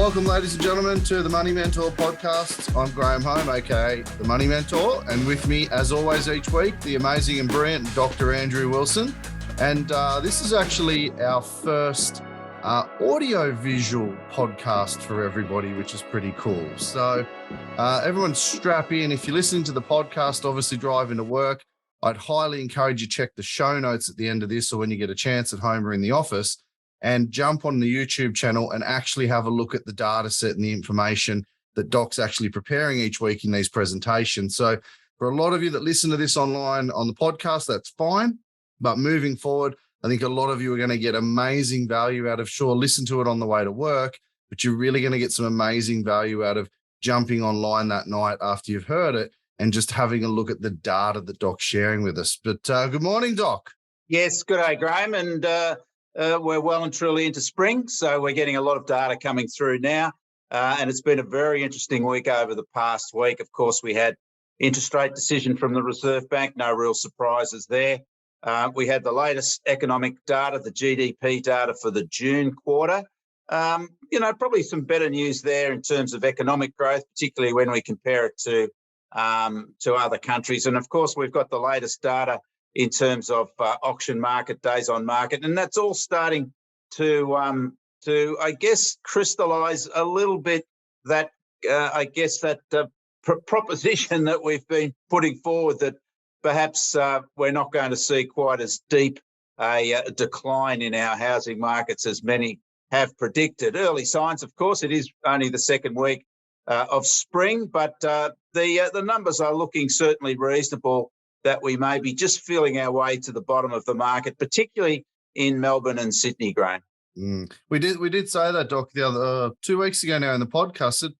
Welcome, ladies and gentlemen, to the Money Mentor podcast. I'm Graeme Holm, aka the Money Mentor, and with me, as always, each week, the amazing and brilliant Dr. Andrew Wilson. And this is actually our first audio-visual podcast for everybody, which is pretty cool. So everyone strap in. If you're listening to the podcast, obviously driving to work, I'd highly encourage you check the show notes at the end of this, or when you get a chance at home or in the office, and jump on the YouTube channel and actually have a look at the data set and the information that Doc's actually preparing each week in these presentations. So for a lot of you that listen to this online on the podcast, that's fine. But moving forward, I think a lot of you are going to get amazing value out of, sure, listen to it on the way to work, but you're really going to get some amazing value out of jumping online that night after you've heard it and just having a look at the data that Doc's sharing with us. But good morning, Doc. Yes, good day, Graeme. And we're well and truly into spring, so we're getting a lot of data coming through now. And it's been a very interesting week over the past week. Of course, we had interest rate decision from the Reserve Bank, no real surprises there. We had the latest economic data, the GDP data for the June quarter. Probably some better news there in terms of economic growth, particularly when we compare it to other countries. And of course, we've got the latest data in terms of auction market, days on market, and that's all starting to I guess, crystallise a little bit that proposition that we've been putting forward, that perhaps we're not going to see quite as deep a decline in our housing markets as many have predicted. Early signs, of course, it is only the second week of spring, but the numbers are looking certainly reasonable, that we may be just feeling our way to the bottom of the market, particularly in Melbourne and Sydney, Graeme. We did say that, Doc, the other 2 weeks ago now in the podcast. That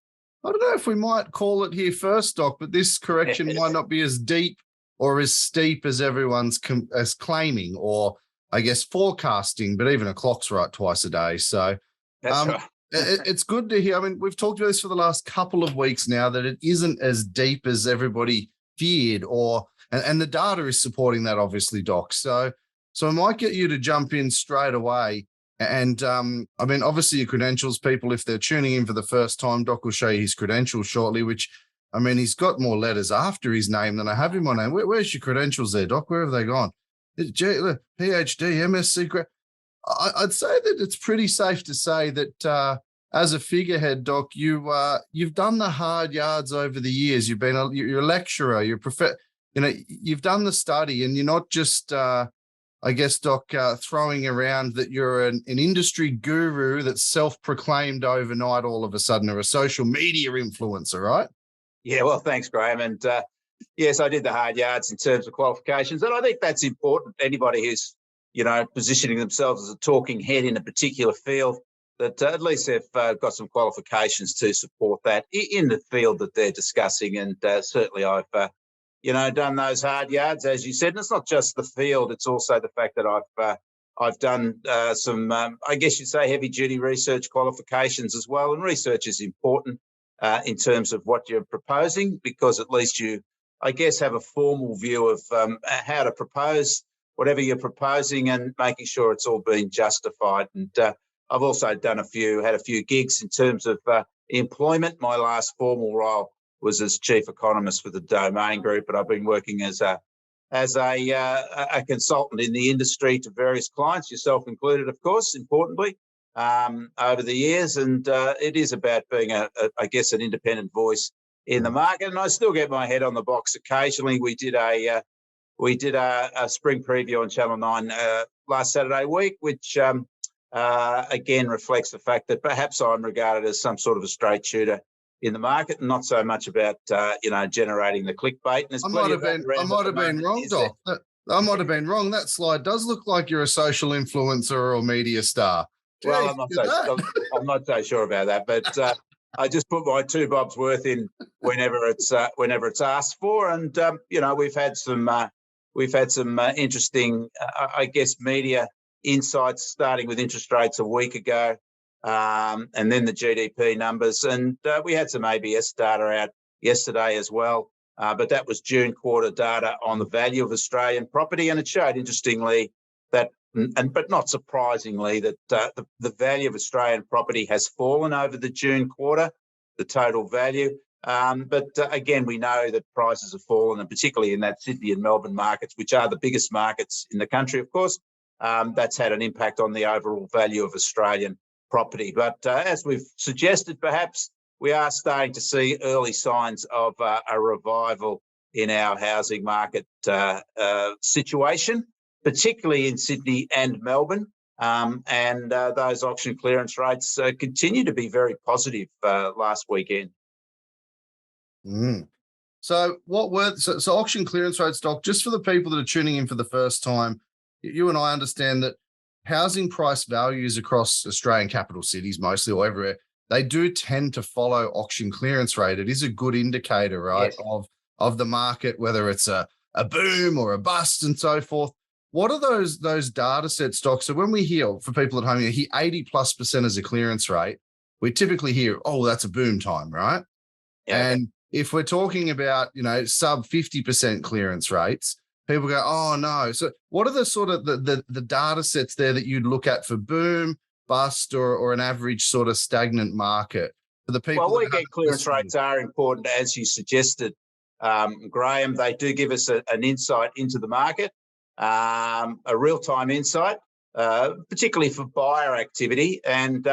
I don't know if we might call it here first, Doc, but this correction might not be as deep or as steep as everyone's as claiming, or I guess forecasting. But even a clock's right twice a day, so that's right. It's good to hear. I mean, we've talked about this for the last couple of weeks now, that it isn't as deep as everybody feared, and the data is supporting that, obviously, Doc. So I might get you to jump in straight away. And I mean, obviously, your credentials, people, if they're tuning in for the first time, Doc will show you his credentials shortly, which, I mean, he's got more letters after his name than I have in my name. Where's your credentials there, Doc? Where have they gone? PhD, MSc. I'd say that it's pretty safe to say that as a figurehead, Doc, you've done the hard yards over the years. You're a lecturer, you've done the study, and you're not just, I guess, Doc, throwing around that you're an industry guru that's self-proclaimed overnight all of a sudden, or a social media influencer, right? Yeah, well, thanks, Graeme. And yes, I did the hard yards in terms of qualifications, and I think that's important. Anybody who's, positioning themselves as a talking head in a particular field, that at least they've got some qualifications to support that in the field that they're discussing. And certainly I've done those hard yards, as you said. And it's not just the field; it's also the fact that I've done some, I guess you'd say, heavy-duty research qualifications as well. And research is important in terms of what you're proposing, because at least you, I guess, have a formal view of how to propose whatever you're proposing, and making sure it's all being justified. And I've also had a few gigs in terms of employment. My last formal role was as chief economist for the Domain Group, but I've been working as a consultant in the industry to various clients, yourself included, of course, importantly, over the years. And it is about being an independent voice in the market. And I still get my head on the box occasionally. We did a spring preview on Channel 9 last Saturday week, which again reflects the fact that perhaps I'm regarded as some sort of a straight shooter in the market, and not so much about generating the clickbait. And I might have been wrong, Doc. I might have been wrong. That slide does look like you're a social influencer or a media star. Jeez, well, I'm not so sure about that, but I just put my 2 bobs worth in whenever it's asked for. And we've had some interesting, I guess, media insights, starting with interest rates a week ago. And then the GDP numbers. And we had some ABS data out yesterday as well. But that was June quarter data on the value of Australian property. And it showed, interestingly, that but not surprisingly, that the value of Australian property has fallen over the June quarter, the total value. But again, we know that prices have fallen, and particularly in that Sydney and Melbourne markets, which are the biggest markets in the country, of course, that's had an impact on the overall value of Australian property. But as we've suggested, perhaps we are starting to see early signs of a revival in our housing market situation, particularly in Sydney and Melbourne. And those auction clearance rates continue to be very positive last weekend. So what were so auction clearance rates, Doc, just for the people that are tuning in for the first time, you and I understand that housing price values across Australian capital cities mostly, or everywhere, they do tend to follow auction clearance rate. It is a good indicator, right, Yes. of the market, whether it's a boom or a bust and so forth. What are those data sets, Doc? So when we hear, for people at home, you hear 80+% as a clearance rate, we typically hear, oh, that's a boom time, right? Yeah, and if we're talking about, sub 50% clearance rates, people go, oh no. So what are the sort of the data sets there that you'd look at for boom, bust, or an average sort of stagnant market for the people? Well, weekend clearance rates are important, as you suggested, Graeme. They do give us an insight into the market, a real-time insight, particularly for buyer activity. And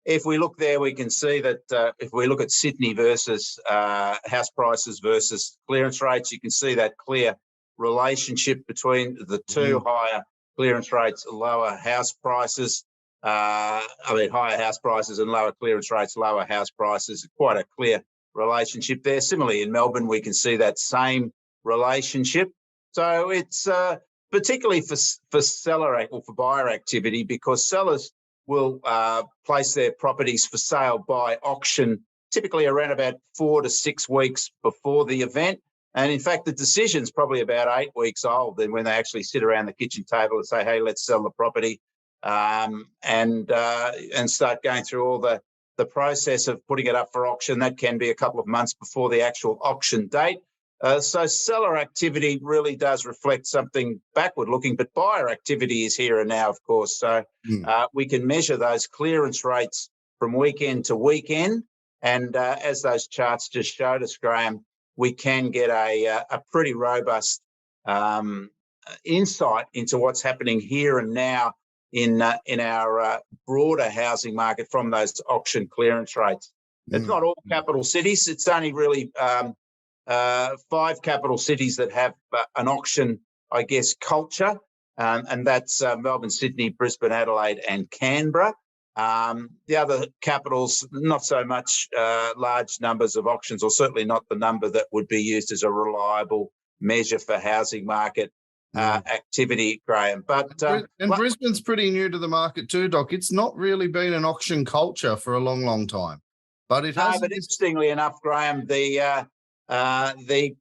if we look there, we can see that if we look at Sydney versus house prices versus clearance rates, you can see that clear relationship between the two: higher clearance rates, lower house prices. Higher house prices and lower clearance rates, lower house prices. Quite a clear relationship there. Similarly, in Melbourne, we can see that same relationship. So it's particularly for seller or for buyer activity, because sellers will place their properties for sale by auction typically around about 4 to 6 weeks before the event. And in fact, the decision's probably about 8 weeks old then when they actually sit around the kitchen table and say, hey, let's sell the property, and start going through all the process of putting it up for auction. That can be a couple of months before the actual auction date. So seller activity really does reflect something backward looking, but buyer activity is here and now, of course. So we can measure those clearance rates from weekend to weekend. And as those charts just showed us, Graeme, we can get a pretty robust insight into what's happening here and now in our broader housing market from those auction clearance rates. It's not all capital cities. It's only really 5 capital cities that have an auction, I guess, culture, and that's Melbourne, Sydney, Brisbane, Adelaide and Canberra. The other capitals, not so much large numbers of auctions, or certainly not the number that would be used as a reliable measure for housing market activity, Graeme. But Brisbane's pretty new to the market too, Doc. It's not really been an auction culture for a long, long time, but it has. But interestingly enough, Graeme, the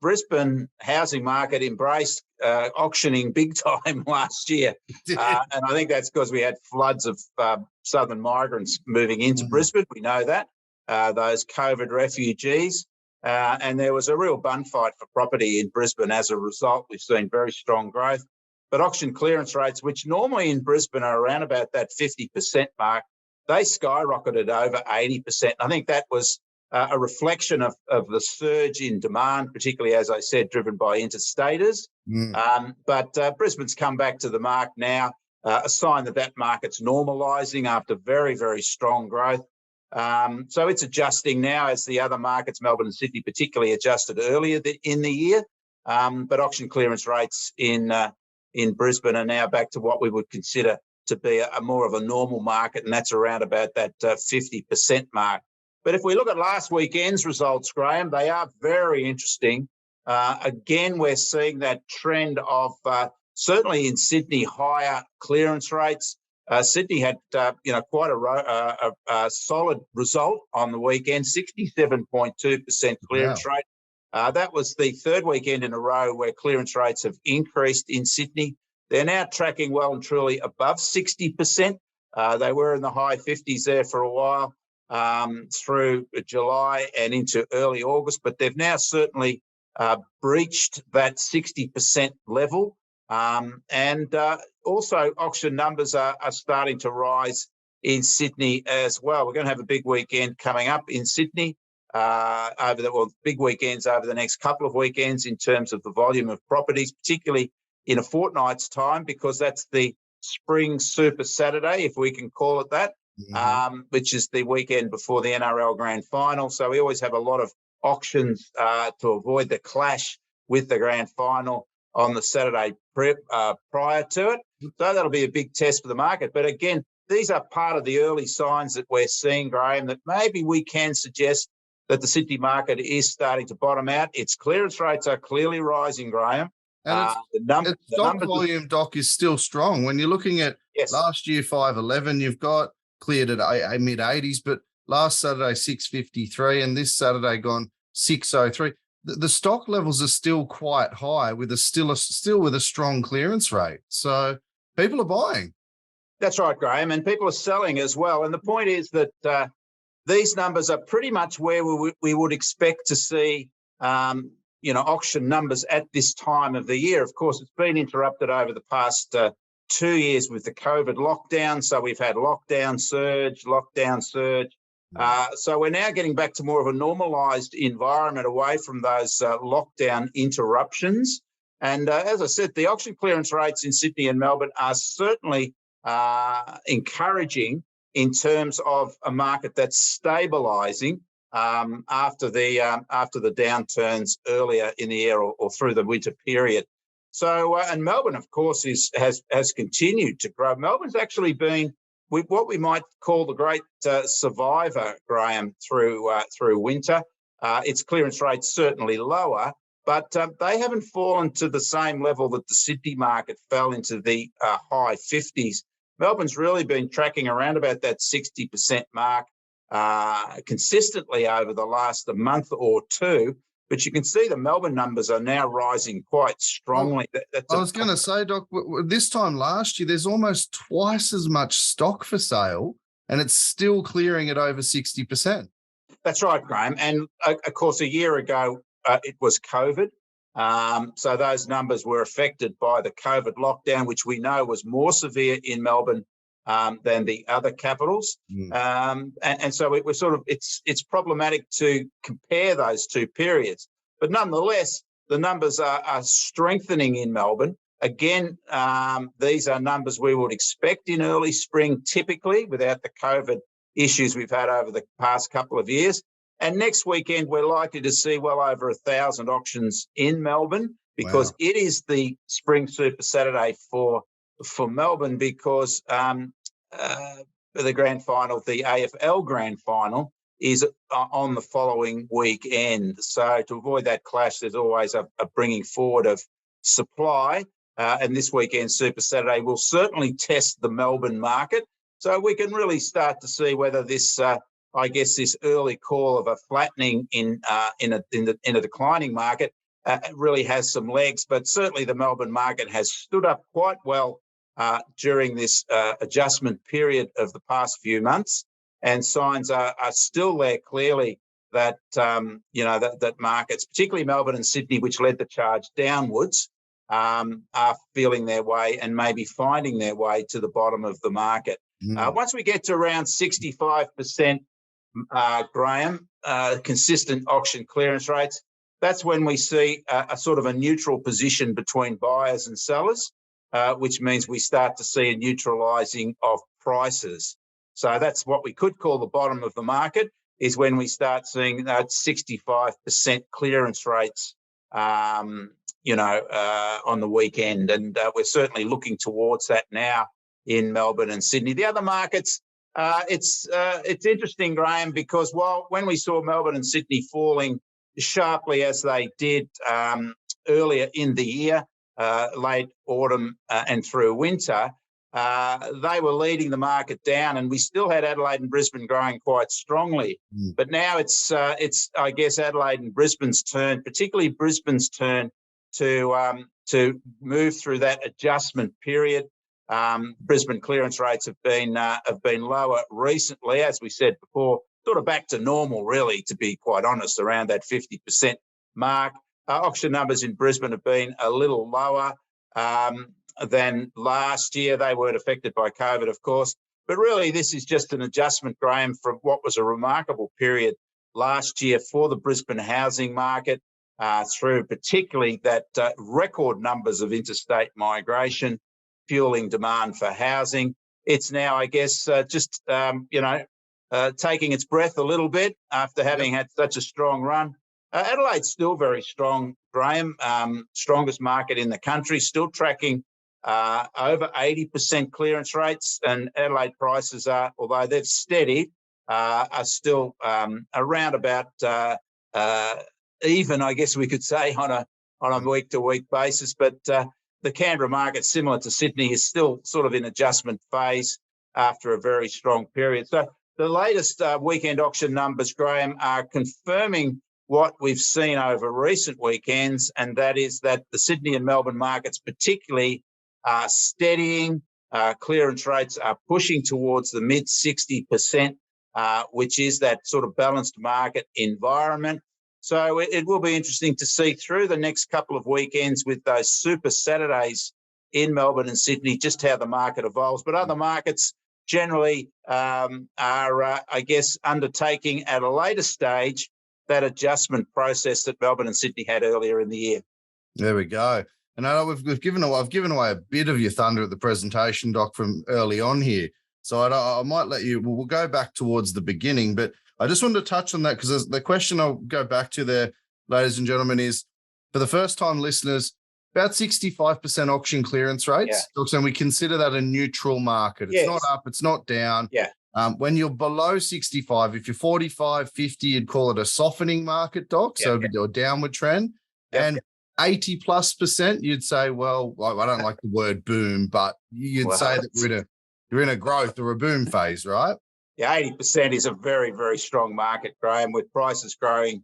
Brisbane housing market embraced auctioning big time last year, and I think that's because we had floods of southern migrants moving into Brisbane. We know that, those COVID refugees. And there was a real bun fight for property in Brisbane as a result. We've seen very strong growth. But auction clearance rates, which normally in Brisbane are around about that 50% mark, they skyrocketed over 80%. I think that was a reflection of the surge in demand, particularly, as I said, driven by interstaters. But Brisbane's come back to the mark now, a sign that market's normalising after very, very strong growth. So it's adjusting now as the other markets, Melbourne and Sydney particularly, adjusted earlier in the year. But auction clearance rates in Brisbane are now back to what we would consider to be a more of a normal market, and that's around about that 50% mark. But if we look at last weekend's results, Graeme, they are very interesting. Again, we're seeing that trend of certainly in Sydney, higher clearance rates. Sydney had, quite a solid result on the weekend, 67.2% clearance rate. That was the third weekend in a row where clearance rates have increased in Sydney. They're now tracking well and truly above 60%. They were in the high 50s there for a while through July and into early August, but they've now certainly breached that 60% level. And also auction numbers are starting to rise in Sydney as well. We're going to have a big weekend coming up in Sydney, big weekends over the next couple of weekends in terms of the volume of properties, particularly in a fortnight's time, because that's the Spring Super Saturday, if we can call it that, which is the weekend before the NRL Grand Final. So we always have a lot of auctions to avoid the clash with the Grand Final on the Saturday prior to it. So that'll be a big test for the market. But again, these are part of the early signs that we're seeing, Graeme, that maybe we can suggest that the Sydney market is starting to bottom out. Its clearance rates are clearly rising, Graeme. And its stock volume, Doc, is still strong. When you're looking at last year, 511, you've got cleared at a mid-80s, but last Saturday, 653, and this Saturday gone 603. The stock levels are still quite high with still with a strong clearance rate. So people are buying. That's right, Graeme, and people are selling as well. And the point is that these numbers are pretty much where we would expect to see auction numbers at this time of the year. Of course, it's been interrupted over the past 2 years with the COVID lockdown. So we've had lockdown surge. So we're now getting back to more of a normalised environment away from those lockdown interruptions. And as I said, the auction clearance rates in Sydney and Melbourne are certainly encouraging in terms of a market that's stabilising after the downturns earlier in the year or through the winter period. So, and Melbourne, of course, has continued to grow. Melbourne's actually been what we might call the great survivor, Graeme, through winter. Its clearance rate's certainly lower, but they haven't fallen to the same level that the Sydney market fell into the high 50s. Melbourne's really been tracking around about that 60% mark consistently over the last month or two. But you can see the Melbourne numbers are now rising quite strongly. I was going to say, Doc, this time last year, there's almost twice as much stock for sale, and it's still clearing at over 60%. That's right, Graeme. And, of course, a year ago, it was COVID. So those numbers were affected by the COVID lockdown, which we know was more severe in Melbourne than the other capitals. And so it's problematic to compare those two periods. But nonetheless, the numbers are strengthening in Melbourne. Again, these are numbers we would expect in early spring, typically, without the COVID issues we've had over the past couple of years. And next weekend, we're likely to see well over 1,000 auctions in Melbourne because it is the Spring Super Saturday for Melbourne because the grand final, the AFL grand final, is on the following weekend. So to avoid that clash, there's always a bringing forward of supply. And this weekend, Super Saturday, will certainly test the Melbourne market. So we can really start to see whether this, this early call of a flattening in a declining market really has some legs. But certainly the Melbourne market has stood up quite well during this adjustment period of the past few months, and signs are still there clearly that that markets, particularly Melbourne and Sydney, which led the charge downwards, are feeling their way and maybe finding their way to the bottom of the market. Once we get to around 65%, Graeme, consistent auction clearance rates, that's when we see a sort of a neutral position between buyers and sellers, which means we start to see a neutralising of prices. So that's what we could call the bottom of the market, is when we start seeing that 65% clearance rates, on the weekend. And we're certainly looking towards that now in Melbourne and Sydney. The other markets, it's interesting, Graeme, because when we saw Melbourne and Sydney falling sharply as they did earlier in the year, late autumn and through winter, they were leading the market down, and we still had Adelaide and Brisbane growing quite strongly. But now it's I guess Adelaide and Brisbane's turn, particularly Brisbane's turn, to move through that adjustment period. Brisbane clearance rates have been lower recently, as we said before, sort of back to normal, really, to be quite honest, around that 50% mark. Auction numbers in Brisbane have been a little lower. than last year. They weren't affected by COVID, of course. But really, this is just an adjustment, Graeme, from what was a remarkable period last year for the Brisbane housing market, through particularly that record numbers of interstate migration, fueling demand for housing. It's now, I guess, just, taking its breath a little bit after having had such a strong run. Adelaide's still very strong, Graeme, strongest market in the country, still tracking over 80% clearance rates, and Adelaide prices are, although they've steadied, are still around about even, I guess we could say, on a week-to-week basis. But the Canberra market, similar to Sydney, is still sort of in adjustment phase after a very strong period. So the latest weekend auction numbers, Graeme, are confirming what we've seen over recent weekends, and that is that the Sydney and Melbourne markets particularly are steadying. Clearance rates are pushing towards the mid 60%, which is that sort of balanced market environment. So it will be interesting to see through the next couple of weekends with those Super Saturdays in Melbourne and Sydney just how the market evolves. But other markets generally are, I guess, undertaking at a later stage that adjustment process that Melbourne and Sydney had earlier in the year. There we go. And I know I've given away a bit of your thunder at the presentation, Doc, from early on here. So I might let you, we'll go back towards the beginning, but I just wanted to touch on that because the question I'll go back to there, ladies and gentlemen, is for the first time listeners, about 65% auction clearance rates. Yeah. So we consider that a neutral market. It's not up, it's not down. Yeah. When you're below 65, if you're 45, 50, you'd call it a softening market, Doc. So a downward trend. And 80+%, you'd say, well, I don't like the word boom, but you'd say that you're in a growth or a boom phase, right? Yeah, 80% is a very, very strong market, Graeme, with prices growing,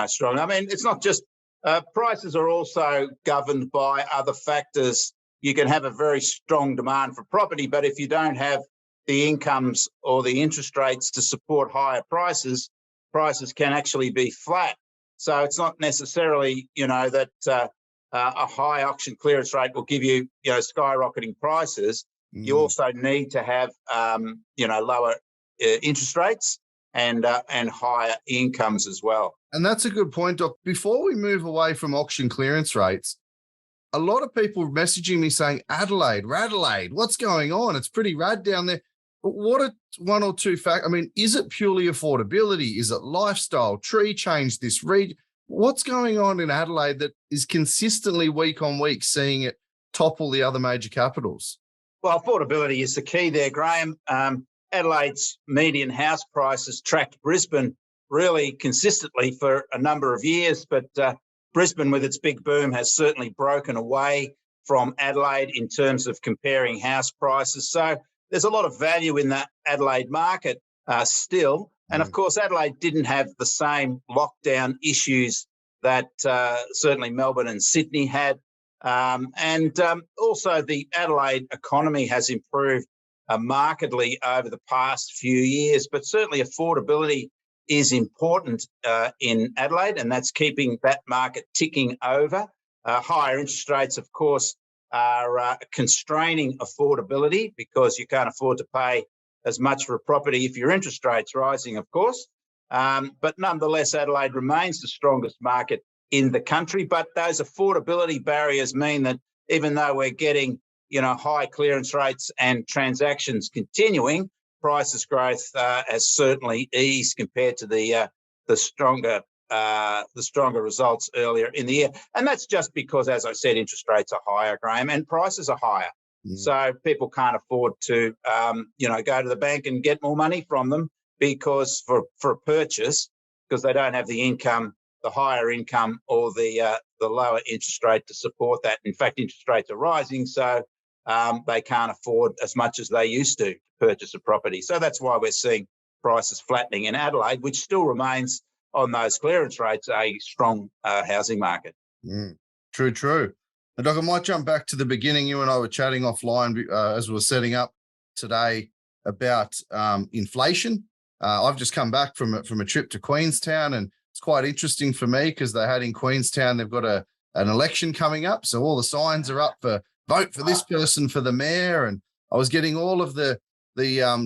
strong. I mean, it's not just prices are also governed by other factors. You can have a very strong demand for property, but if you don't have the incomes or the interest rates to support higher prices can actually be flat. So it's not necessarily, that a high auction clearance rate will give you, skyrocketing prices. You also need to have, lower interest rates and higher incomes as well. And that's a good point, Doc. Before we move away from auction clearance rates, a lot of people messaging me saying, Adelaide, what's going on? It's pretty rad down there. But what are one or two factors? I mean, is it purely affordability? Is it lifestyle, tree change, this region? What's going on in Adelaide that is consistently week on week seeing it topple the other major capitals? Well, affordability is the key there, Graeme. Adelaide's median house prices tracked Brisbane really consistently for a number of years, but Brisbane, with its big boom, has certainly broken away from Adelaide in terms of comparing house prices. So there's a lot of value in that Adelaide market still. And of course, Adelaide didn't have the same lockdown issues that certainly Melbourne and Sydney had. Also the Adelaide economy has improved markedly over the past few years, but certainly affordability is important in Adelaide, and that's keeping that market ticking over. Higher interest rates, of course, are constraining affordability because you can't afford to pay as much for a property if your interest rate's rising, of course. But nonetheless, Adelaide remains the strongest market in the country. But those affordability barriers mean that even though we're getting, high clearance rates and transactions continuing, prices growth has certainly eased compared to the stronger results earlier in the year. And that's just because, as I said, interest rates are higher, Graeme, and prices are higher. So people can't afford to, go to the bank and get more money from them because for a purchase, because they don't have the income, the higher income or the lower interest rate to support that. In fact, interest rates are rising, so they can't afford as much as they used to purchase a property. So that's why we're seeing prices flattening in Adelaide, which still remains on those clearance rates a strong housing market. True. And Doc, I might jump back to the beginning. You and I were chatting offline as we were setting up today about inflation. I've just come back from a trip to Queenstown, and it's quite interesting for me because they had in Queenstown, they've got a an election coming up. So all the signs are up for vote for this person for the mayor. And I was getting all of the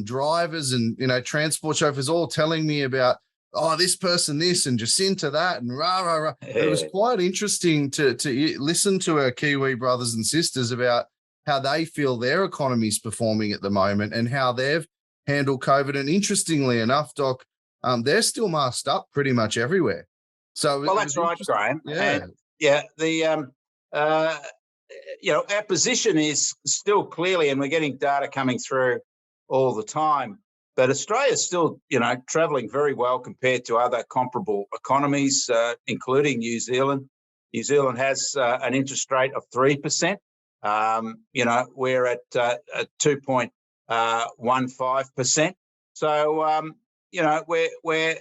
drivers and, transport chauffeurs all telling me about, oh, this person, this, and Jacinta, that, and rah, rah, rah. It was quite interesting to listen to our Kiwi brothers and sisters about how they feel their economy's performing at the moment and how they've handled COVID. And interestingly enough, Doc, they're still masked up pretty much everywhere. So well, that's right, Graeme. Yeah. And our position is still clearly, and we're getting data coming through all the time, but Australia's still, travelling very well compared to other comparable economies, including New Zealand. New Zealand has an interest rate of 3%. We're at 2.15%. So, we're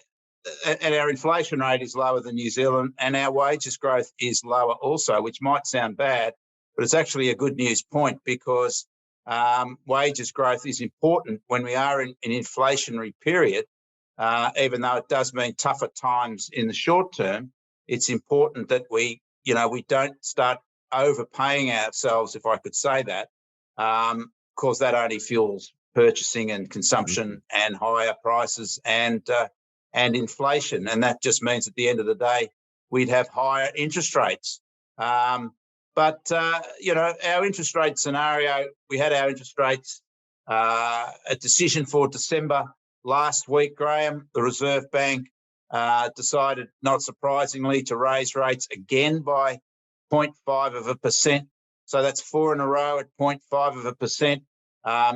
and our inflation rate is lower than New Zealand, and our wages growth is lower also, which might sound bad, but it's actually a good news point because wages growth is important when we are in an inflationary period, even though it does mean tougher times in the short term. It's important that we don't start overpaying ourselves, if I could say that, because that only fuels purchasing and consumption and higher prices and inflation. And that just means at the end of the day, we'd have higher interest rates. Our interest rate scenario, we had our interest rates, a decision for December last week, Graeme. The Reserve Bank decided, not surprisingly, to raise rates again by 0.5%. So that's 4 in a row at 0.5%.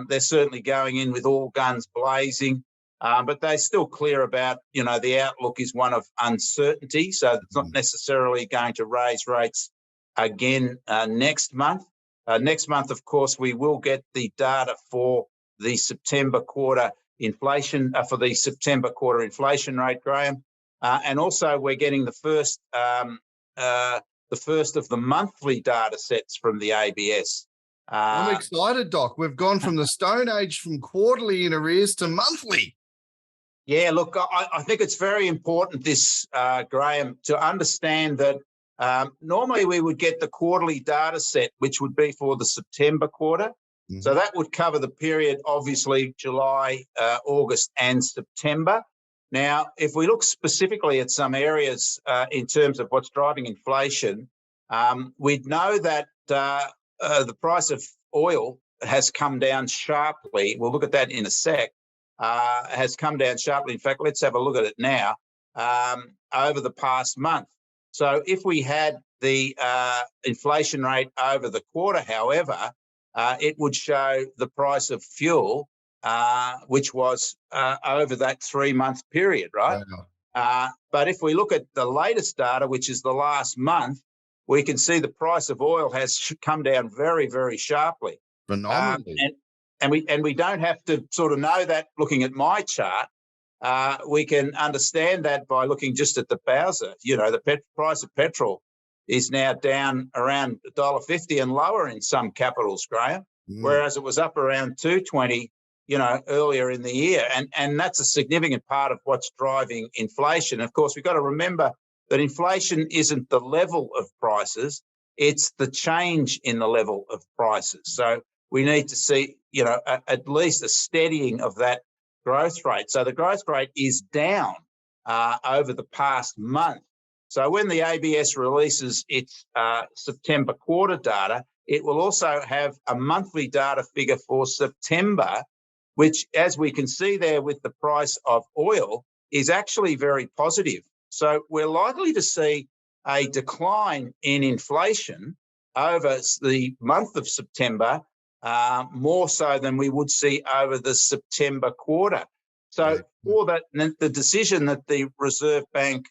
They're certainly going in with all guns blazing, but they're still clear about, the outlook is one of uncertainty. So it's not necessarily going to raise rates again next month. Next month, of course, we will get the data for the September quarter inflation, for the September quarter inflation rate, Graeme. And also we're getting the first of the monthly data sets from the ABS. I'm excited, Doc. We've gone from the Stone Age from quarterly in arrears to monthly. Yeah, look, I think it's very important, Graeme, to understand that normally we would get the quarterly data set, which would be for the September quarter. Mm-hmm. So that would cover the period, obviously, July, August and September. Now, if we look specifically at some areas in terms of what's driving inflation, we'd know that the price of oil has come down sharply. We'll look at that in a sec. Has come down sharply. In fact, let's have a look at it now over the past month. So if we had the inflation rate over the quarter, however, it would show the price of fuel, which was over that 3-month period, right? But if we look at the latest data, which is the last month, we can see the price of oil has come down very, very sharply. Phenomenally. And we don't have to sort of know that looking at my chart. We can understand that by looking just at the Bowser. The price of petrol is now down around $1.50 and lower in some capitals, Graeme, whereas it was up around $2.20, earlier in the year. And that's a significant part of what's driving inflation. Of course, we've got to remember that inflation isn't the level of prices, it's the change in the level of prices. So we need to see, at least a steadying of that growth rate. So the growth rate is down over the past month. So when the ABS releases its September quarter data, it will also have a monthly data figure for September, which, as we can see there with the price of oil, is actually very positive. So we're likely to see a decline in inflation over the month of September, more so than we would see over the September quarter. So for that, the decision that the Reserve Bank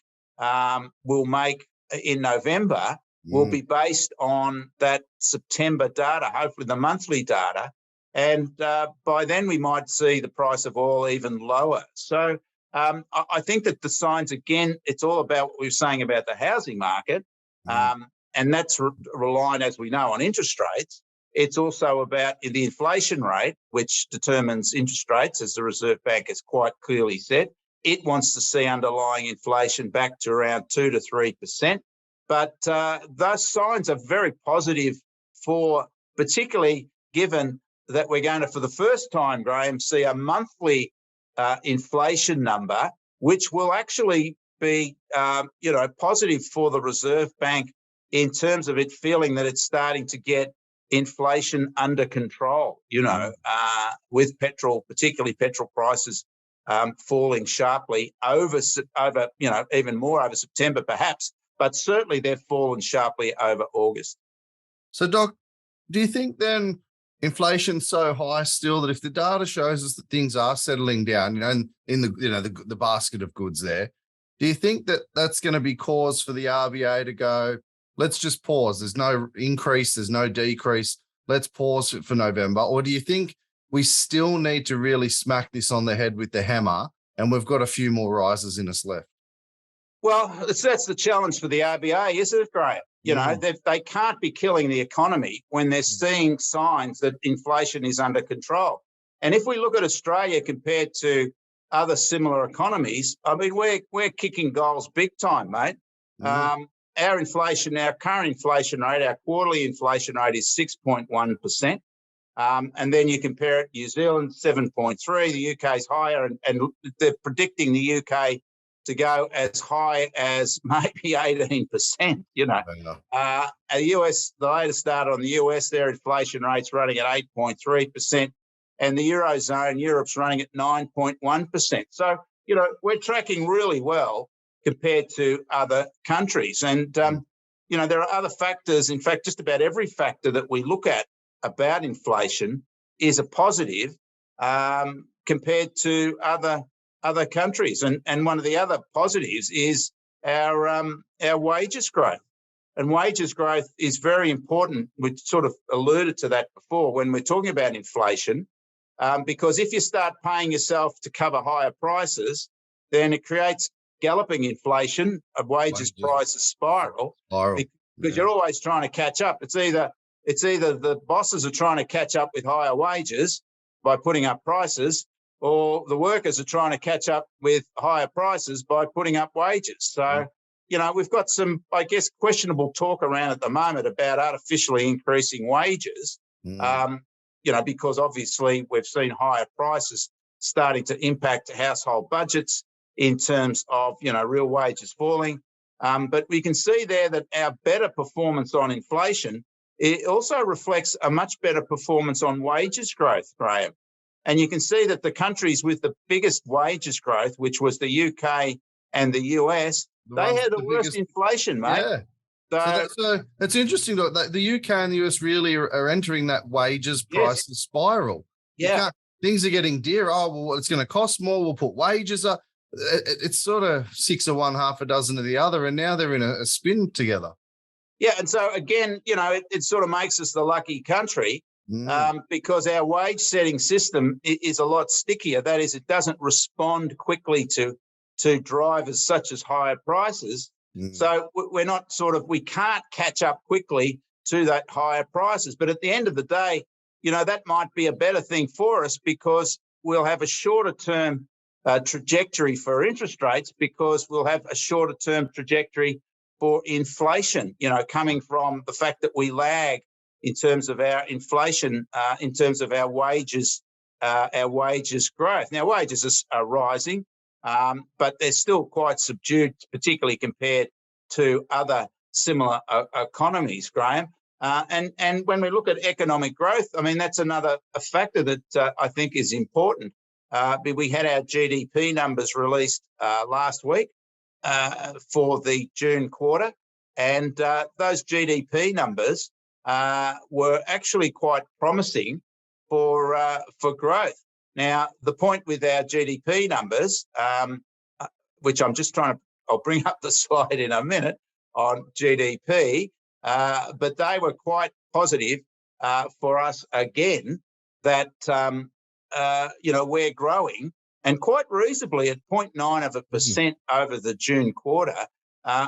will make in November will be based on that September data, hopefully the monthly data. And by then we might see the price of oil even lower. So I think that the signs, again, it's all about what we were saying about the housing market. And that's relying, as we know, on interest rates. It's also about the inflation rate, which determines interest rates, as the Reserve Bank has quite clearly said. It wants to see underlying inflation back to around 2 to 3%. But those signs are very positive for, particularly given that we're going to, for the first time, Graeme, see a monthly inflation number, which will actually be, positive for the Reserve Bank in terms of it feeling that it's starting to get inflation under control, with petrol, particularly petrol prices falling sharply over, even more over September perhaps, but certainly they've fallen sharply over August. So, Doc, do you think then inflation's so high still that if the data shows us that things are settling down, and in the basket of goods there, do you think that that's going to be cause for the RBA to go, let's just pause? There's no increase, there's no decrease. Let's pause for November. Or do you think we still need to really smack this on the head with the hammer and we've got a few more rises in us left? Well, that's the challenge for the RBA, isn't it, Graeme? They can't be killing the economy when they're seeing signs that inflation is under control. And if we look at Australia compared to other similar economies, I mean, we're kicking goals big time, mate. Our inflation, our current inflation rate, our quarterly inflation rate is 6.1%. And then you compare it, New Zealand, 7.3, the UK's higher, and they're predicting the UK to go as high as maybe 18%, The US, the latest data on the US, their inflation rate's running at 8.3%, and the Eurozone, Europe's running at 9.1%. So, we're tracking really well compared to other countries. And, there are other factors. In fact, just about every factor that we look at about inflation is a positive compared to other countries. And one of the other positives is our wages growth. And wages growth is very important. We sort of alluded to that before when we're talking about inflation, because if you start paying yourself to cover higher prices, then it creates galloping inflation, wages prices spiral. Because you're always trying to catch up. It's either the bosses are trying to catch up with higher wages by putting up prices, or the workers are trying to catch up with higher prices by putting up wages. So, we've got some, I guess, questionable talk around at the moment about artificially increasing wages, because obviously we've seen higher prices starting to impact household budgets in terms of, real wages falling. But we can see there that our better performance on inflation, it also reflects a much better performance on wages growth, Graeme. And you can see that the countries with the biggest wages growth, which was the UK and the US, they had the worst inflation, mate. Yeah. So it's interesting that the UK and the US really are entering that wages prices spiral. Yeah. Things are getting dear. Oh, well, it's going to cost more. We'll put wages up. It's sort of 6 of one, half a dozen of the other, and now they're in a spin together. Yeah, and so again, it sort of makes us the lucky country because our wage setting system is a lot stickier. That is, it doesn't respond quickly to drivers such as higher prices. So we're not we can't catch up quickly to that higher prices. But at the end of the day, that might be a better thing for us because we'll have a shorter term trajectory for interest rates because we'll have a shorter term trajectory for inflation, coming from the fact that we lag in terms of our inflation, in terms of our wages growth. Now, wages are rising, but they're still quite subdued, particularly compared to other similar economies, Graeme. And when we look at economic growth, I mean, that's another factor that I think is important. We had our GDP numbers released last week for the June quarter, and those GDP numbers were actually quite promising for growth. Now, the point with our GDP numbers, which I'll bring up the slide in a minute on GDP, but they were quite positive for us again that we're growing and quite reasonably at 0.9% over the June quarter,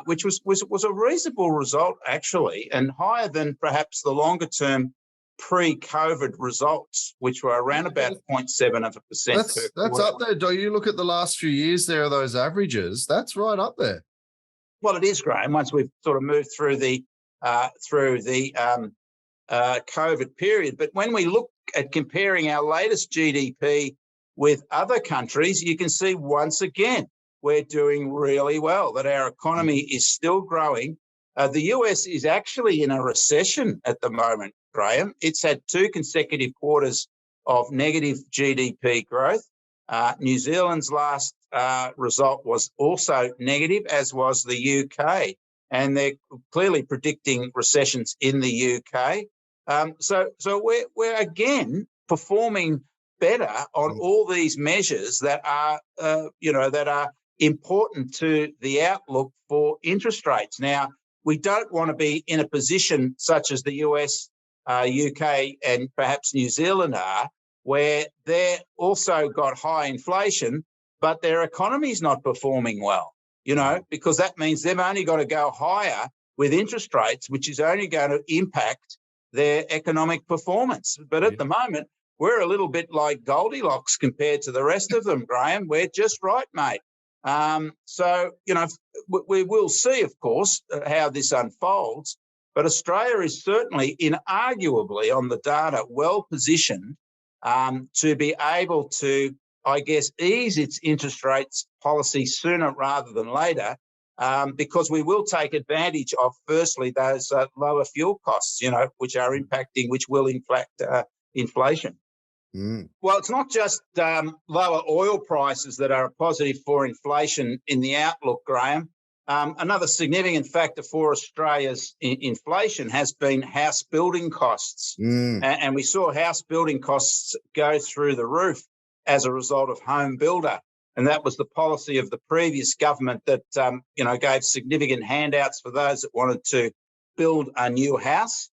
which was a reasonable result actually, and higher than perhaps the longer term pre-COVID results, which were around about 0.7%. That's up there. Do you look at the last few years there, those averages? That's right up there. Well, it is, Graham. Once we've sort of moved through the COVID period, but when we look at comparing our latest GDP with other countries, you can see once again we're doing really well. That our economy is still growing. The US is actually in a recession at the moment, Graham. It's had 2 consecutive quarters of negative GDP growth. New Zealand's last result was also negative, as was the UK, and they're clearly predicting recessions in the UK. So we're again performing better on all these measures that are that are important to the outlook for interest rates. Now, we don't want to be in a position such as the US, UK, and perhaps New Zealand are, where they're also got high inflation, but their economy's not performing well, because that means they've only got to go higher with interest rates, which is only going to impact their economic performance. But at the moment, we're a little bit like Goldilocks compared to the rest of them, Graham. We're just right, mate. So, we will see, of course, how this unfolds. But Australia is certainly, inarguably, on the data, well positioned to be able to, I guess, ease its interest rates policy sooner rather than later, because we will take advantage of, firstly, those lower fuel costs, which are impacting, which will inflate inflation. Well, it's not just lower oil prices that are a positive for inflation in the outlook, Graham. Another significant factor for Australia's inflation has been house building costs. And we saw house building costs go through the roof as a result of home builder. And that was the policy of the previous government that, gave significant handouts for those that wanted to build a new house.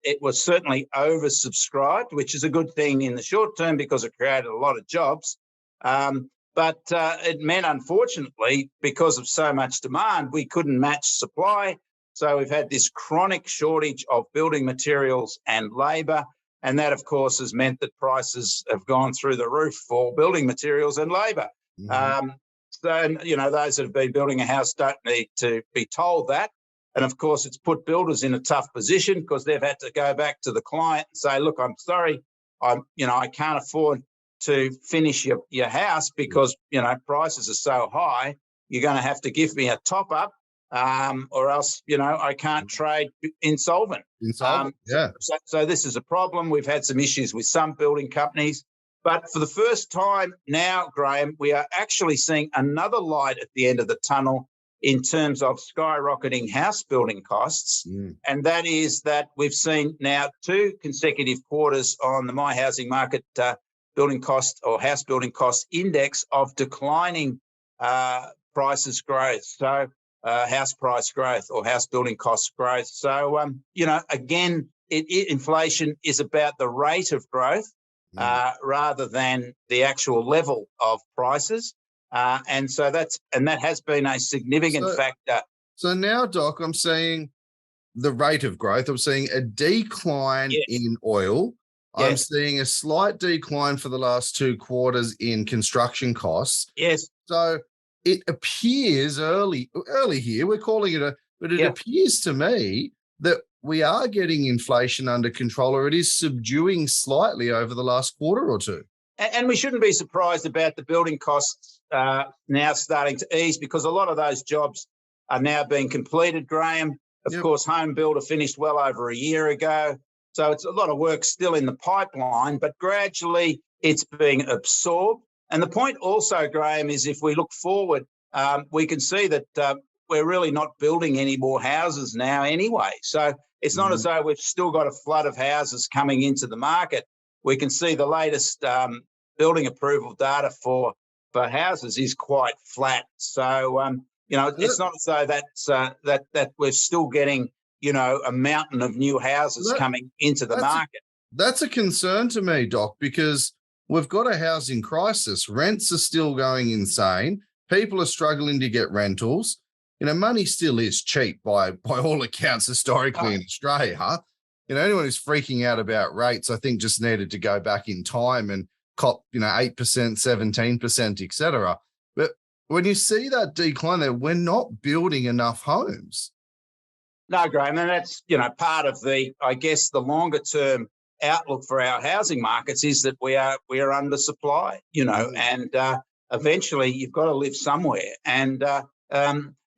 It was certainly oversubscribed, which is a good thing in the short term because it created a lot of jobs. But it meant, unfortunately, because of so much demand, we couldn't match supply. So we've had this chronic shortage of building materials and labour. And that, of course, has meant that prices have gone through the roof for building materials and labour. So, those that have been building a house don't need to be told that. And, of course, it's put builders in a tough position because they've had to go back to the client and say, look, I'm sorry, I can't afford to finish your house because, prices are so high. You're going to have to give me a top-up or else, I can't trade insolvent. So this is a problem. We've had some issues with some building companies. But for the first time now, Graham, we are actually seeing another light at the end of the tunnel in terms of skyrocketing house building costs. And that is that we've seen now 2 consecutive quarters on the My Housing Market building cost or house building cost index of declining prices growth. So house price growth or house building cost growth. So, again, inflation is about the rate of growth rather than the actual level of prices. And that has been a significant factor. So now, Doc, I'm seeing the rate of growth. I'm seeing a decline in oil. Yes. I'm seeing a slight decline for the last 2 quarters in construction costs. Yes. So it appears early here, we're calling it but it appears to me that we are getting inflation under control, or it is subduing slightly over the last quarter or 2. And we shouldn't be surprised about the building costs now starting to ease because a lot of those jobs are now being completed, Graham. Of course, Home Builder finished well over a year ago. So it's a lot of work still in the pipeline, but gradually it's being absorbed. And the point also, Graham, is if we look forward, we can see that we're really not building any more houses now anyway. So it's not as though we've still got a flood of houses coming into the market. We can see the latest building approval data for houses is quite flat. So, it's not as though that we're still getting, a mountain of new houses coming into the market. That's a concern to me, Doc, because we've got a housing crisis. Rents are still going insane. People are struggling to get rentals. Money still is cheap by all accounts historically in Australia. Anyone who's freaking out about rates, I think just needed to go back in time and cop, 8%, 17%, et cetera. But when you see that decline there, we're not building enough homes. No, Graham, and that's part of the longer term outlook for our housing markets is that we are undersupply. And eventually you've got to live somewhere, and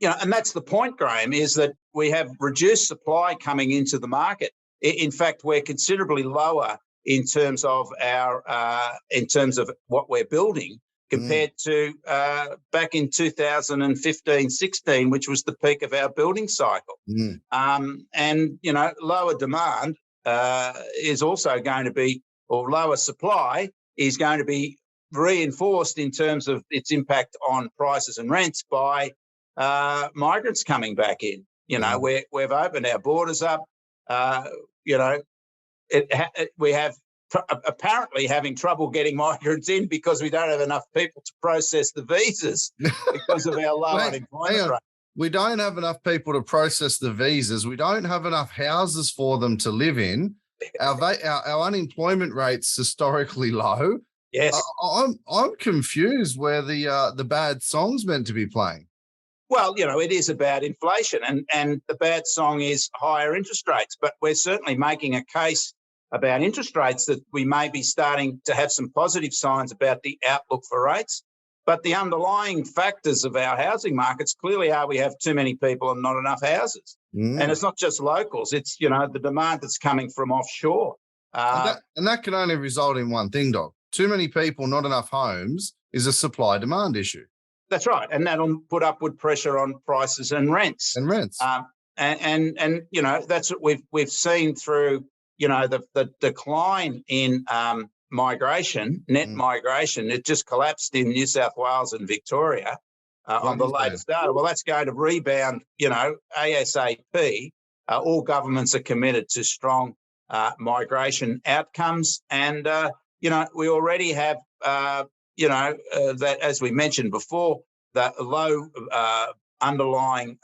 and that's the point, Graham, is that we have reduced supply coming into the market. In fact, we're considerably lower in terms of what we're building compared to back in 2015-16, which was the peak of our building cycle. And lower demand is also going to be, or lower supply is going to be reinforced in terms of its impact on prices and rents by migrants coming back in. We've opened our borders up. We have apparently having trouble getting migrants in because we don't have enough people to process the visas because of our low unemployment rate. We don't have enough people to process the visas. We don't have enough houses for them to live in. Our unemployment rate's historically low. Yes, I'm confused where the bad song's meant to be playing. Well, it is about inflation, and the bad song is higher interest rates. But we're certainly making a case about interest rates that we may be starting to have some positive signs about the outlook for rates. But the underlying factors of our housing markets clearly are we have too many people and not enough houses. And it's not just locals. It's, the demand that's coming from offshore. And that can only result in one thing, Doc. Too many people, not enough homes is a supply-demand issue. That's right. And that'll put upward pressure on prices and rents. And that's what we've seen through, the decline in migration, net migration. It just collapsed in New South Wales and Victoria on the latest data. Well, that's going to rebound, ASAP. All governments are committed to strong migration outcomes. And, we already have, that, as we mentioned before, the low underlying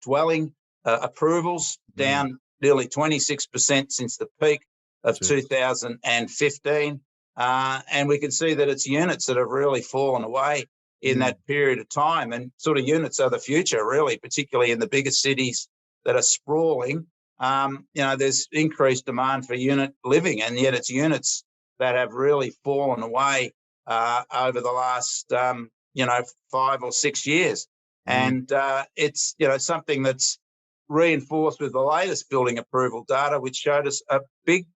dwelling approvals down nearly 26% since the peak of 2015. And we can see that it's units that have really fallen away in that period of time. And sort of units are the future, really, particularly in the bigger cities that are sprawling. There's increased demand for unit living, and yet it's units that have really fallen away over the last, 5 or 6 years. And it's, something that's reinforced with the latest building approval data, which showed us a big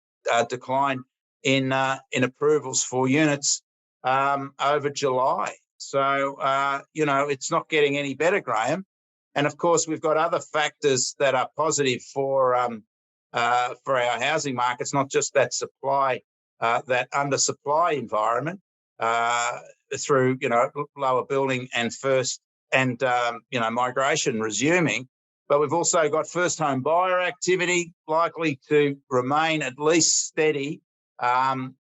decline in approvals for units over July. So, it's not getting any better, Graham. And of course, we've got other factors that are positive for our housing markets, not just that supply, that undersupply environment through, lower building and migration resuming. But we've also got first home buyer activity likely to remain at least steady,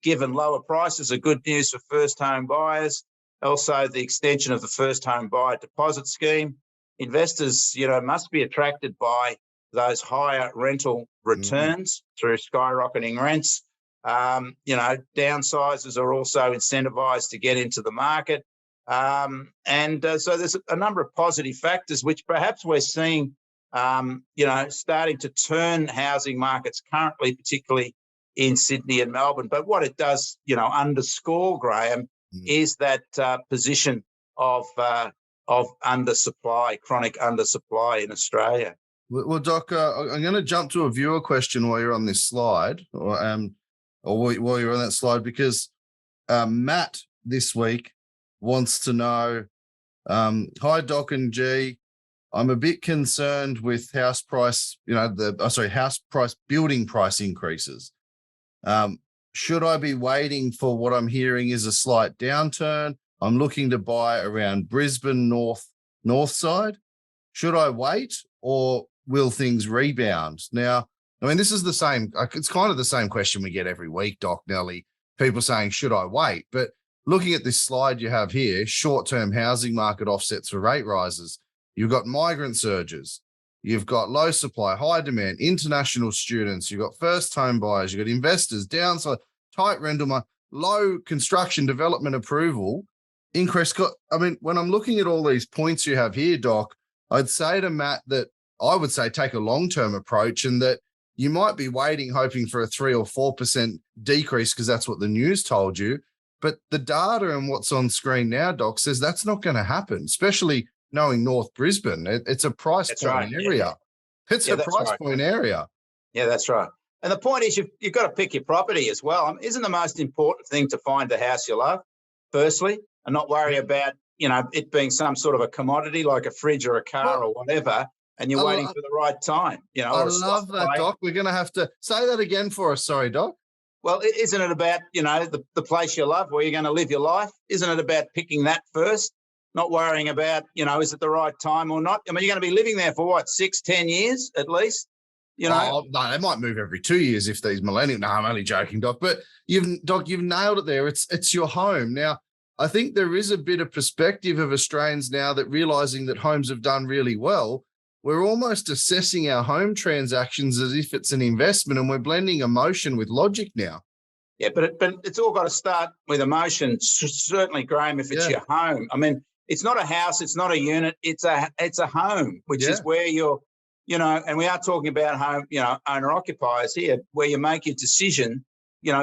given lower prices are good news for first home buyers. Also, the extension of the first home buyer deposit scheme. Investors, must be attracted by those higher rental returns through skyrocketing rents. Downsizers are also incentivised to get into the market. So there's a number of positive factors, which perhaps we're seeing, starting to turn housing markets currently, particularly in Sydney and Melbourne. But what it does, underscore, Graham, is that position of undersupply, chronic undersupply in Australia. Well, Doc, I'm going to jump to a viewer question while you're on this slide, or while you're on that slide, because Matt this week wants to know, hi, Doc and G, I'm a bit concerned with house price, house price building price increases. Should I be waiting for what I'm hearing is a slight downturn? I'm looking to buy around Brisbane north side. Should I wait, or will things rebound? Now, I mean, this is the same. It's kind of the same question we get every week, Doc Nelly. People saying, should I wait? But looking at this slide you have here, short-term housing market offsets for rate rises. You've got migrant surges. You've got low supply, high demand, international students. You've got first home buyers. You've got investors, downside, tight rental market, low construction development approval. increase. I mean, when I'm looking at all these points you have here, Doc, I'd say to Matt that I would say take a long-term approach, and that you might be waiting, hoping for a 3 or 4% decrease because that's what the news told you. But the data and what's on screen now, Doc, says that's not going to happen, especially knowing North Brisbane. It's a price point area. It's a price point area. Yeah, that's right. And the point is you've got to pick your property as well. Isn't the most important thing to find a house you love, firstly, and not worry about, it being some sort of a commodity like a fridge or a car or whatever, and you're waiting for the right time. I love that, Doc. We're going to have to say that again for us. Sorry, Doc. Well, isn't it about, the place you love, where you're going to live your life? Isn't it about picking that first, not worrying about, is it the right time or not? I mean, you're going to be living there for what, 6-10 years at least? No, they might move every 2 years if these millennials. No, I'm only joking, Doc. But you've nailed it there. It's your home. Now, I think there is a bit of perspective of Australians now that realizing that homes have done really well. We're almost assessing our home transactions as if it's an investment, and we're blending emotion with logic now. Yeah, but it's all got to start with emotion. Certainly, Graeme, if it's your home. I mean, it's not a house, it's not a unit, it's a home, which is where you're, and we are talking about home, owner occupiers here, where you make your decision,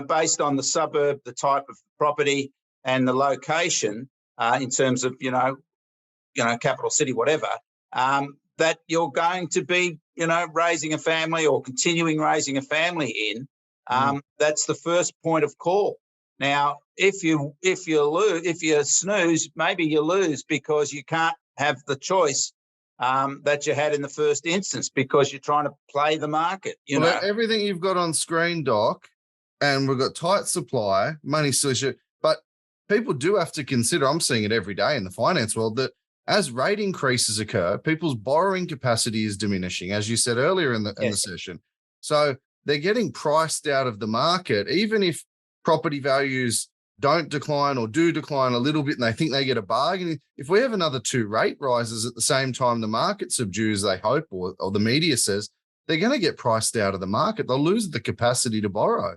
based on the suburb, the type of property, and the location, in terms of, capital city, whatever. That you're going to be, raising a family or continuing raising a family in. That's the first point of call. Now, if you snooze, maybe you lose because you can't have the choice that you had in the first instance because you're trying to play the market. Everything you've got on screen, Doc, and we've got tight supply, money solution, but people do have to consider. I'm seeing it every day in the finance world that as rate increases occur, people's borrowing capacity is diminishing, as you said earlier in the session. So they're getting priced out of the market, even if property values don't decline or do decline a little bit and they think they get a bargain. If we have another 2 rate rises at the same time the market subdues, they hope, or the media says, they're going to get priced out of the market. They'll lose the capacity to borrow.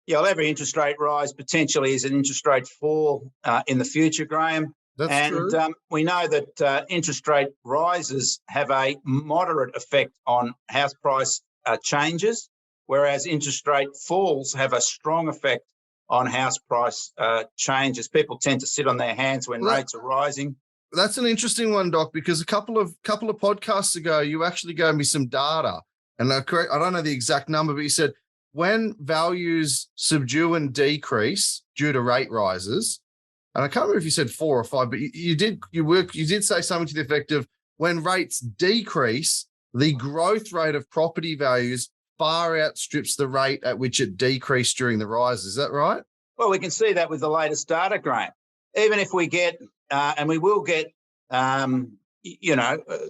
Yeah, well, every interest rate rise potentially is an interest rate fall in the future, Graeme. That's true. We know that interest rate rises have a moderate effect on house price changes, whereas interest rate falls have a strong effect on house price changes. People tend to sit on their hands when rates are rising. That's an interesting one, Doc, because a couple of podcasts ago, you actually gave me some data, and I don't know the exact number, but you said when values subdue and decrease due to rate rises, and I can't remember if you said 4 or 5, but you did say something to the effect of when rates decrease, the growth rate of property values far outstrips the rate at which it decreased during the rise. Is that right? Well, we can see that with the latest data, Graeme. Even if we get, and we will get,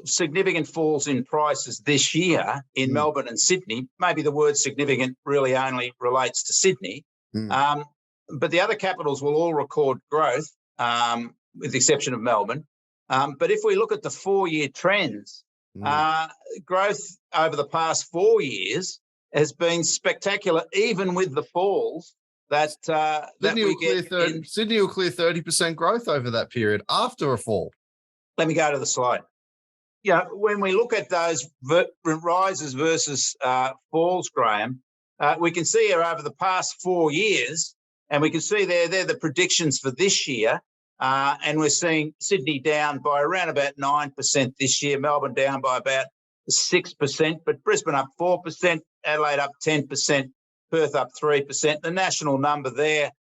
significant falls in prices this year in Melbourne and Sydney, maybe the word significant really only relates to Sydney. But the other capitals will all record growth, with the exception of Melbourne. But if we look at the 4-year trends, growth over the past 4 years has been spectacular, even with the falls that we get. Sydney will clear 30% growth over that period after a fall. Let me go to the slide. When we look at those rises versus falls, Graeme, we can see here over the past 4 years, and we can see they're the predictions for this year. And we're seeing Sydney down by around about 9% this year, Melbourne down by about 6%, but Brisbane up 4%, Adelaide up 10%, Perth up 3%. The national number there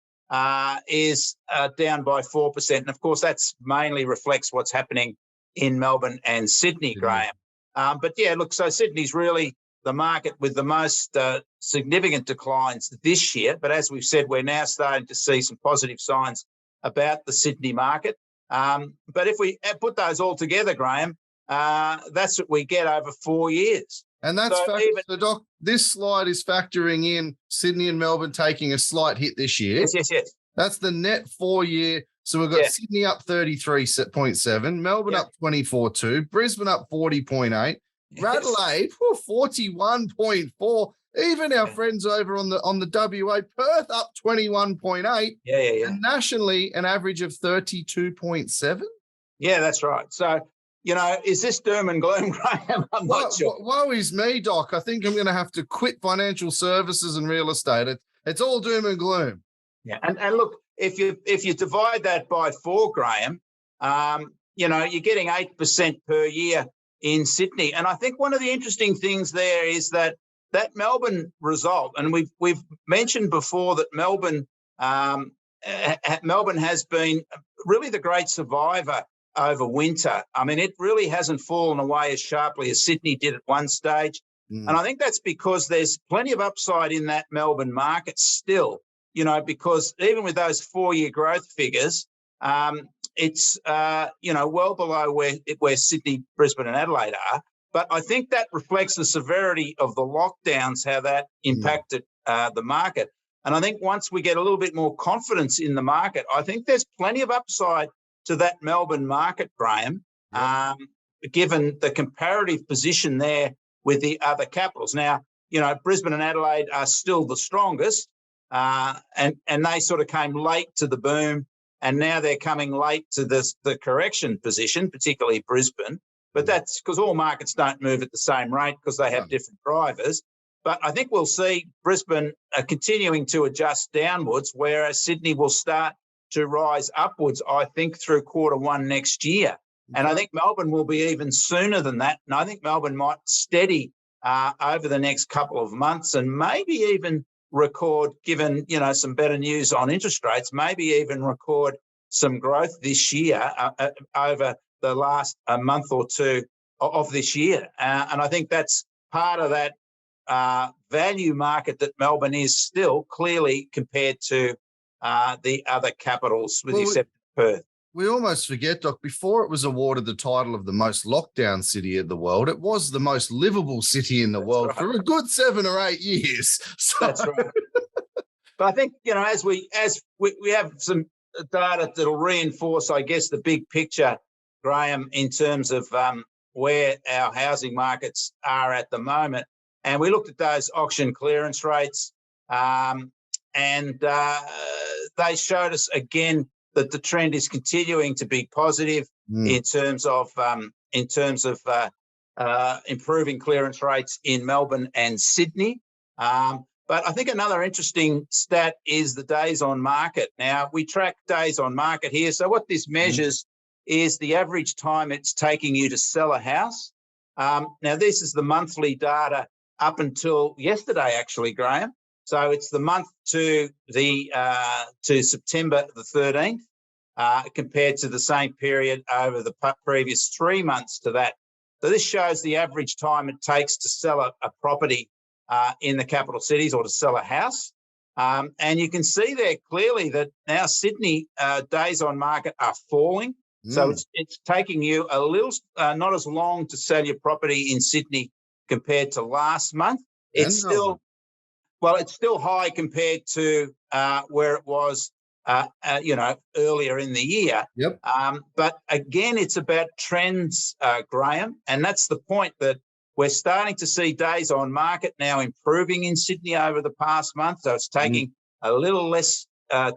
is down by 4%. And, of course, that's mainly reflects what's happening in Melbourne and Sydney, Graeme. So Sydney's really the market with the most significant declines this year. But as we've said, we're now starting to see some positive signs about the Sydney market. But if we put those all together, Graeme, that's what we get over 4 years. And that's so Doc, this slide is factoring in Sydney and Melbourne taking a slight hit this year. Yes. That's the net 4 year. So we've got Sydney up 33.7, Melbourne up 24.2, Brisbane up 40.8, Adelaide, 41.4. Even our friends over on the WA, Perth up 21.8. Yeah. And nationally, an average of 32.7. Yeah, that's right. So, is this doom and gloom, Graeme? I'm not sure. Woe is me, Doc. I think I'm going to have to quit financial services and real estate. It's all doom and gloom. Yeah, and look, if you divide that by 4, Graeme, you're getting 8% per year in Sydney. And I think one of the interesting things there is that Melbourne result, and we've mentioned before that Melbourne has been really the great survivor over winter. I mean, it really hasn't fallen away as sharply as Sydney did at one stage. And I think that's because there's plenty of upside in that Melbourne market still, because even with those 4-year growth figures, it's, well below where Sydney, Brisbane and Adelaide are. But I think that reflects the severity of the lockdowns, how that impacted the market. And I think once we get a little bit more confidence in the market, I think there's plenty of upside to that Melbourne market, Graeme, given the comparative position there with the other capitals. Now, Brisbane and Adelaide are still the strongest, and they sort of came late to the boom, and now they're coming late to the correction position, particularly Brisbane. But that's because all markets don't move at the same rate because they have different drivers. But I think we'll see Brisbane continuing to adjust downwards, whereas Sydney will start to rise upwards, I think, through Q1 next year. And I think Melbourne will be even sooner than that. And I think Melbourne might steady over the next couple of months and maybe even record, given, some better news on interest rates, maybe even record some growth this year over the last month or two of this year. And I think that's part of that value market that Melbourne is still, clearly, compared to the other capitals, with the exception of Perth. We almost forget, Doc, before it was awarded the title of the most lockdown city in the world, it was the most livable city in the world for a good 7 or 8 years. So. That's right. But I think, as we have some data that'll reinforce, I guess, the big picture, Graeme, in terms of where our housing markets are at the moment. And we looked at those auction clearance rates, and they showed us again that the trend is continuing to be positive in terms of improving clearance rates in Melbourne and Sydney. But I think another interesting stat is the days on market. Now, we track days on market here. So what this measures is the average time it's taking you to sell a house. Now, this is the monthly data up until yesterday, actually, Graeme. So it's the month to September the 13th, compared to the same period over the previous 3 months to that. So this shows the average time it takes to sell a property in the capital cities, or to sell a house. And you can see there clearly that now Sydney days on market are falling. So it's taking you a little, not as long to sell your property in Sydney compared to last month. It's still high compared to where it was, earlier in the year. Yep. But again, it's about trends, Graeme, and that's the point, that we're starting to see days on market now improving in Sydney over the past month. So it's taking a little less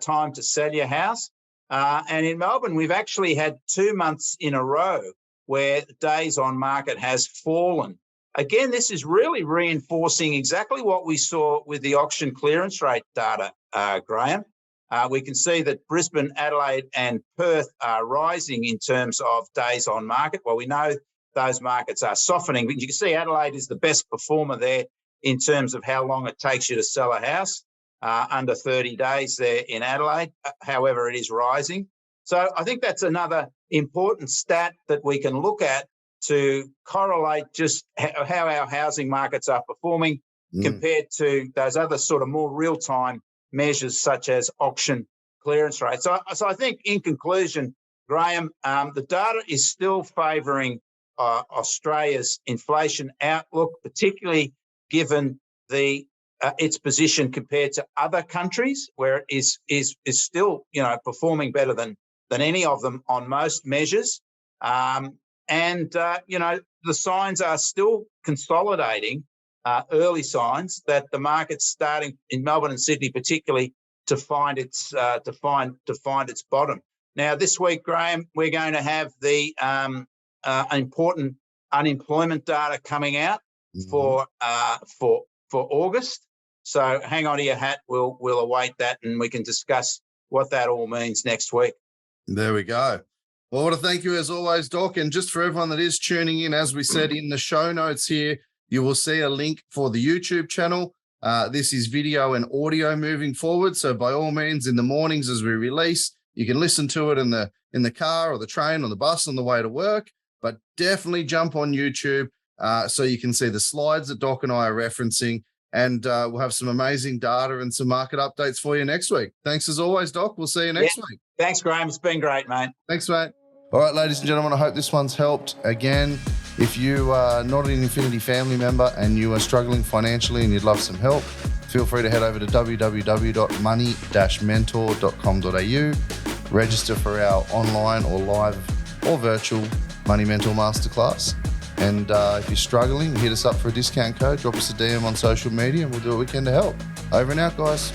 time to sell your house. And in Melbourne, we've actually had 2 months in a row where days on market has fallen. Again, this is really reinforcing exactly what we saw with the auction clearance rate data, Graeme. We can see that Brisbane, Adelaide and Perth are rising in terms of days on market. Well, we know those markets are softening, but you can see Adelaide is the best performer there in terms of how long it takes you to sell a house, under 30 days there in Adelaide. However, it is rising. So I think that's another important stat that we can look at to correlate just how our housing markets are performing compared to those other sort of more real-time measures such as auction clearance rates. So I think, in conclusion, Graeme, the data is still favouring Australia's inflation outlook, particularly given its position compared to other countries, where it is still performing better than any of them on most measures. And the signs are still consolidating, early signs that the market's starting in Melbourne and Sydney, particularly, to find its bottom. Now, this week, Graeme, we're going to have the important unemployment data coming out for August. So hang on to your hat. We'll await that, and we can discuss what that all means next week. There we go. Well, I want to thank you as always, Doc. And just for everyone that is tuning in, as we said in the show notes here, you will see a link for the YouTube channel. This is video and audio moving forward. So by all means, in the mornings as we release, you can listen to it in the car or the train or the bus on the way to work. But definitely jump on YouTube so you can see the slides that Doc and I are referencing. And we'll have some amazing data and some market updates for you next week. Thanks as always, Doc. We'll see you next week. Thanks, Graeme. It's been great, mate. Thanks, mate. All right, ladies and gentlemen, I hope this one's helped. Again, if you are not an Infinity family member and you are struggling financially and you'd love some help, feel free to head over to www.money-mentor.com.au, register for our online or live or virtual Money Mentor Masterclass. And if you're struggling, hit us up for a discount code, drop us a DM on social media, and we'll do what we can to help. Over and out, guys.